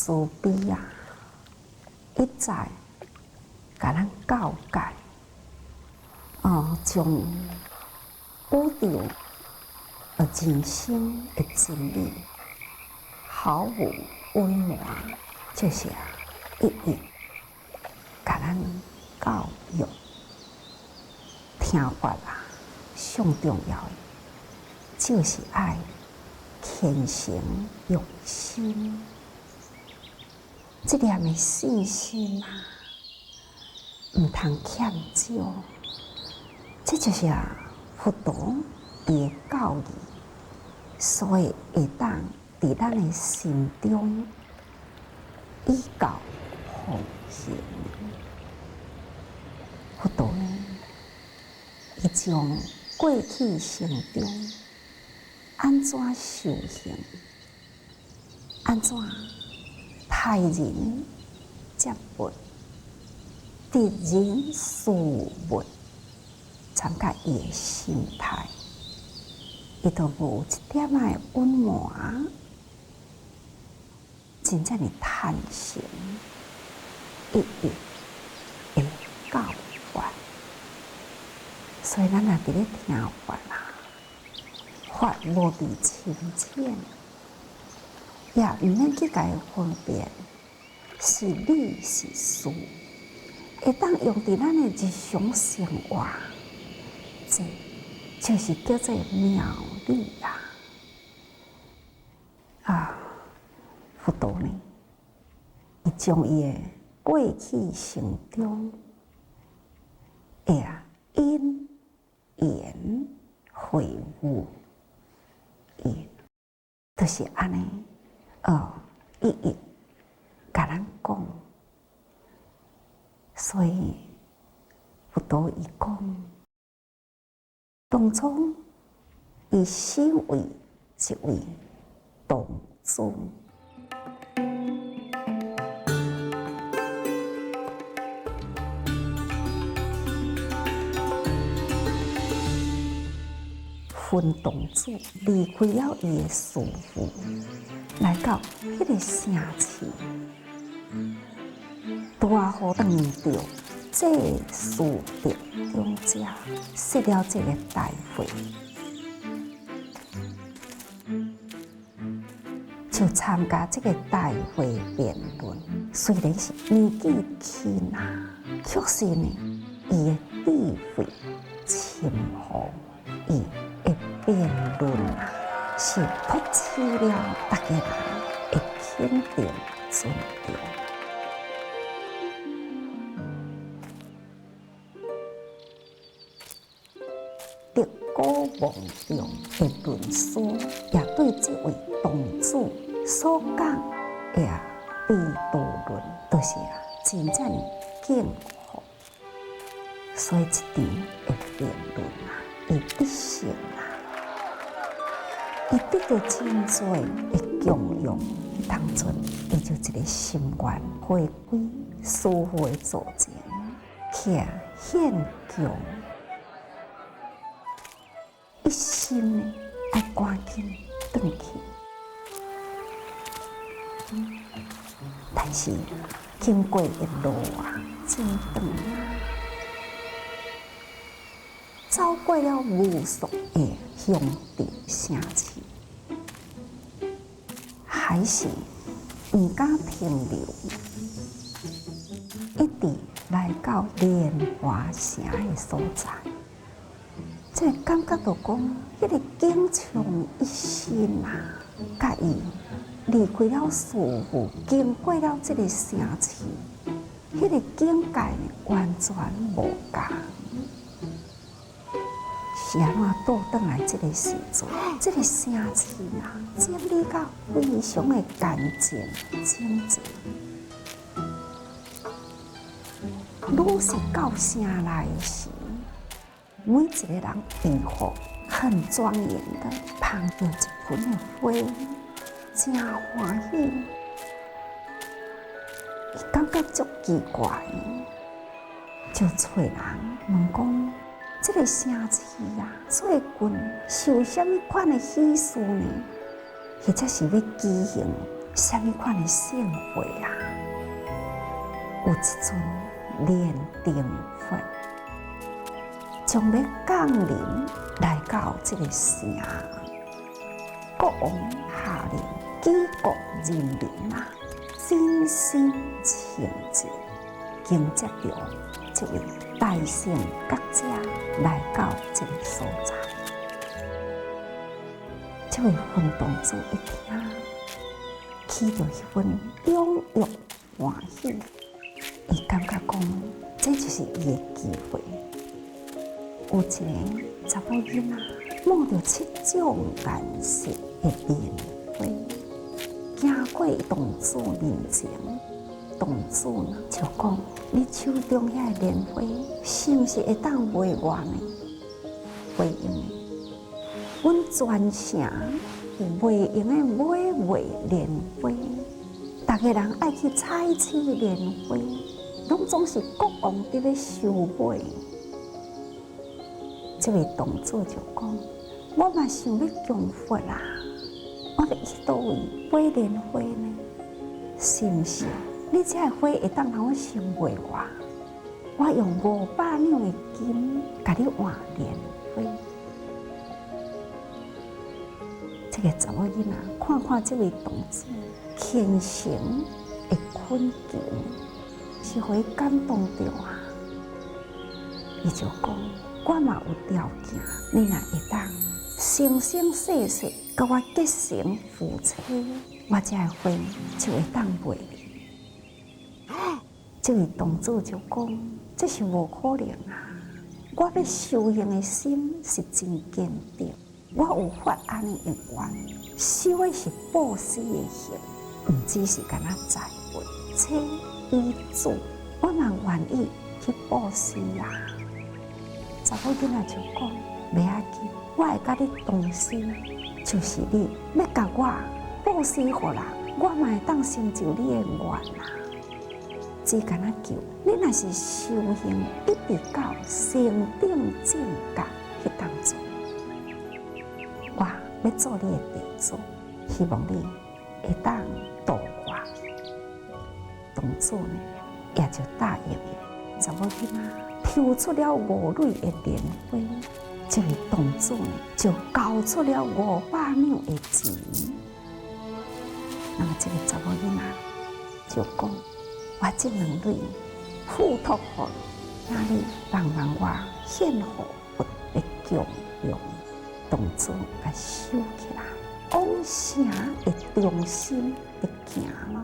慈悲啊，一再甲咱教解，将宇宙人生的真理毫无隐瞒，就是一一甲咱教育。听法啊，上重要的就是爱虔诚用心，这点的信心啊，唔通欠少。这就是佛陀伊的教义，所以会当伫咱的心中依教奉行。佛陀呢，伊将过去生中安怎修行，安怎待人接物，待人事物，参甲伊的心态，伊都无一点仔的隐瞒，真正的坦诚，一一的教法。所以咱若伫咧听法啦，法无伫深浅，也毋免去甲伊分辨是理是事，会当用伫咱的日常生活，这就是叫做妙理佛陀呢，伊将伊的过去生中因缘会悟，就是安尼，一一甲咱讲。所以佛陀伊讲，当初伊身为一位童子。分童子离开了伊的师父，来到迄个城市，大好当着这师弟中者设了这个大会，就参加这个大会辩论。虽然是年纪轻啊，却是呢，伊的智慧深厚，伊的辩论啊，是托起了大家人的肯定尊重。德高望重的论述，也对这位童子所讲的悲道论，都是真正敬服。所以这场的辩论伊得胜伊得到真侪的供养，当阵伊就一个心愿，回归师父的座前，去献供，一心呢爱赶紧转去。但是经过的路真长走过了无数的乡镇城市，还是毋敢停留，一直来到莲花城的所在。这感觉到讲，迄个景象一新甲伊离开了师父，经过了这个城市，迄个境界完全无同。是安怎倒转来这个时阵，这个城市建立到非常的干净整洁。愈是到城内时，每一个人衣服很庄严的捧着一盆的花，真欢喜。伊感觉足奇怪，就找人问讲。这个城市最近是有啥物款的喜事呢？或者是要举行什么款的盛会啊？有一尊炼定佛，将要降临来到这个城，国王下令举国人民啊，真心诚意迎接着这位大圣觉者来到这个所在。这位分堂主一听，起着迄份踊跃欢喜，伊感觉讲，这就是伊的机会。有一个查某囡仔摸着7种颜色的莲花，行过堂主面前，堂主呢就讲：你手中遐个莲花，是毋是会当卖完呢？回应的，阮全城有袂用的买莲花，逐个人爱去采取莲花，拢总是国王伫咧收买。这位堂主就讲：我嘛想要供佛啦，我要去倒位买莲花呢？是毋是？你这个花会当让我先卖我？我用500两的金，甲你换莲花。这个查某囡仔看看这位堂主虔诚的恳求，是互伊感动着啊！伊就讲：我嘛有条件，你若会当生生世世甲我结成夫妻，我这个花就会当卖你。这位堂主就讲：这是无可能啊！我要修行的心是真坚定。我有法安尼的愿，修的是布施的行，毋只是干那栽培、且医治，我嘛愿意去布施啊！查某囡仔就讲：袂要紧，我会甲你同心，就是你要甲我布施互人，我嘛会当成就你的愿啊！只干那求，你若是修行一直到成定正觉迄当中。我要做你的弟子，希望你会当度我。堂主呢，也就答应了。查某囡仔抽出了5蕊的莲花，这位堂主呢就交出了500两的钱。那么这个查某囡仔就讲：我这2蕊付托互你，请你帮忙我献予佛的供养。堂主甲收起来，往城的中心的行咯，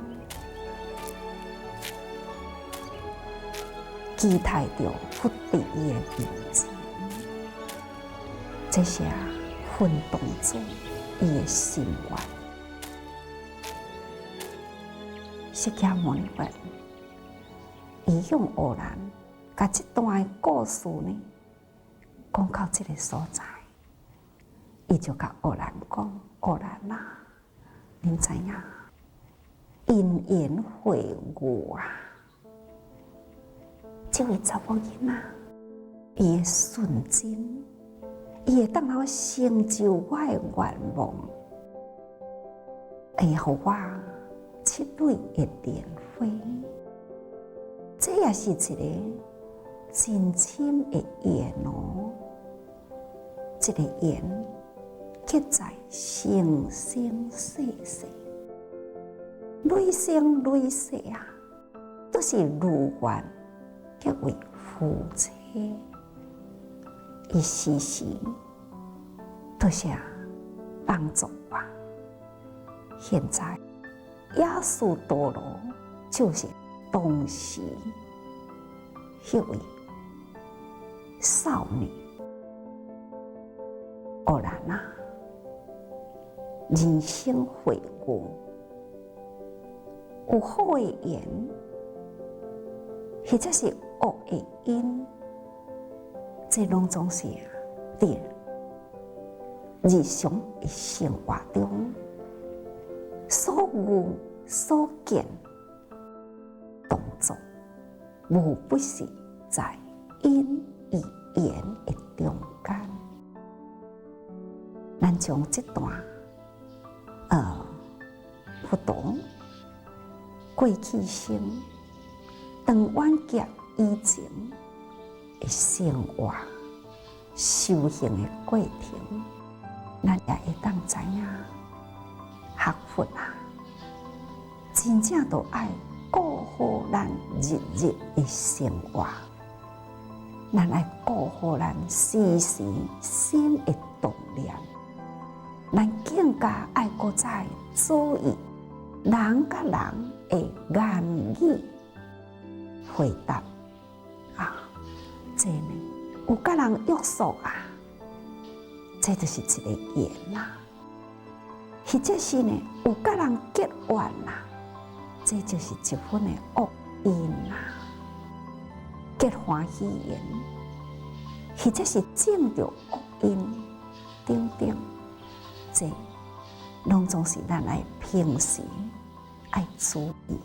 期待着佛伫伊的面前。这是分堂主伊的心愿。释迦牟尼佛伊向乌兰，甲这段的故事呢，讲到这个所在。伊就甲乌兰讲：乌兰啊，恁知影因缘会我啊！这位查某囡仔，伊的纯真，伊会当让我成就我的愿望，会互我7蕊的莲花。这也是一个真深的缘哦，这个缘。刻在生生世世，累生累世啊，都是如愿结为夫妻。伊时时都是帮助我。现在耶稣多罗就是当时迄位少女乌兰娜。人生会故，有好的缘，或者是恶的因，这拢总是伫日常的生活中所遇所见动作，无不是在因与缘的中间。咱将这段不同，过去生长远劫以前的生活、修行的过程，咱也会当知影。学佛啊，真正都爱顾好咱日日的生活，咱爱顾好咱时时心的动念，咱更加爱搁再注意人甲人的言语回答啊，这呢有甲人约束啊，这就是一个缘啦。或者是呢，有甲人结怨啦，这就是一份的恶因啦。结欢喜缘，或者是种着恶因，等等，这拢总是咱爱平时爱注意。